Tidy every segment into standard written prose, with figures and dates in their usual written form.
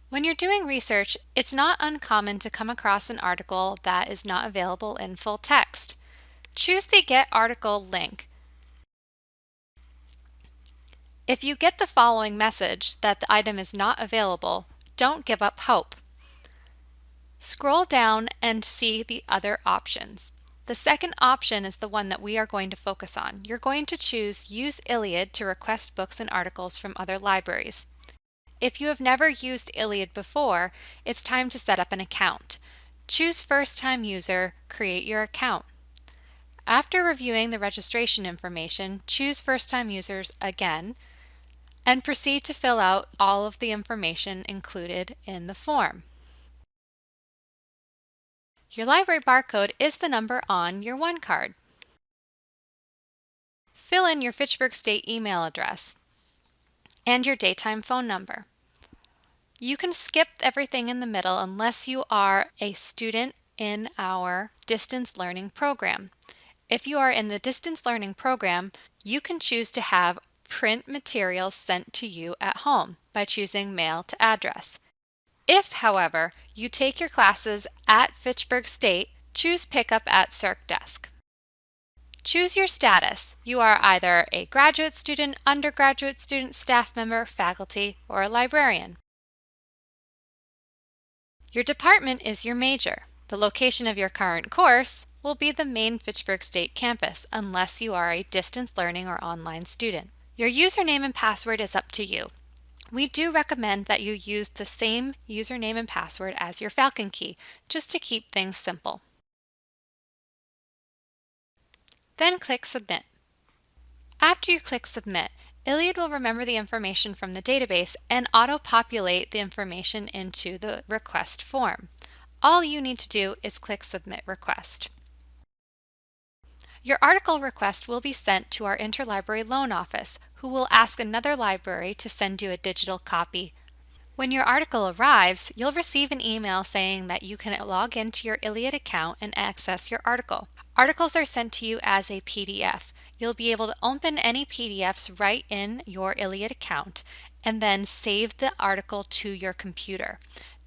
When you're doing research, it's not uncommon to come across an article that is not available in full text. Choose the Get Article link. If you get the following message that the item is not available, don't give up hope. Scroll down and see the other options. The second option is the one that we are going to focus on. You're going to choose Use ILLiad to request books and articles from other libraries. If you have never used ILLiad before, it's time to set up an account. Choose First Time User, create your account. After reviewing the registration information, choose First Time Users again, and proceed to fill out all of the information included in the form. Your library barcode is the number on your one card. Fill in your Fitchburg State email address and your daytime phone number. You can skip everything in the middle unless you are a student in our distance learning program. If you are in the distance learning program, you can choose to have print materials sent to you at home by choosing Mail to Address. If, however, you take your classes at Fitchburg State, choose Pickup at Circ Desk. Choose your status. You are either a graduate student, undergraduate student, staff member, faculty, or a librarian. Your department is your major. The location of your current course will be the main Fitchburg State campus unless you are a distance learning or online student. Your username and password is up to you. We do recommend that you use the same username and password as your Falcon key, just to keep things simple. Then click Submit. After you click Submit, ILLiad will remember the information from the database and auto-populate the information into the request form. All you need to do is click Submit Request. Your article request will be sent to our interlibrary loan office, who will ask another library to send you a digital copy. When your article arrives, you'll receive an email saying that you can log into your ILLiad account and access your article. Articles are sent to you as a PDF. You'll be able to open any PDFs right in your ILLiad account and then save the article to your computer.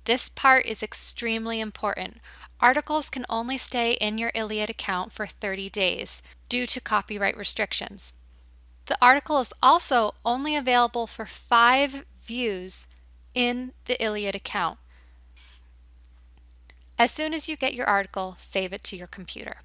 This part is extremely important. Articles can only stay in your ILLiad account for 30 days due to copyright restrictions. The article is also only available for 5 views in the ILLiad account. As soon as you get your article, save it to your computer.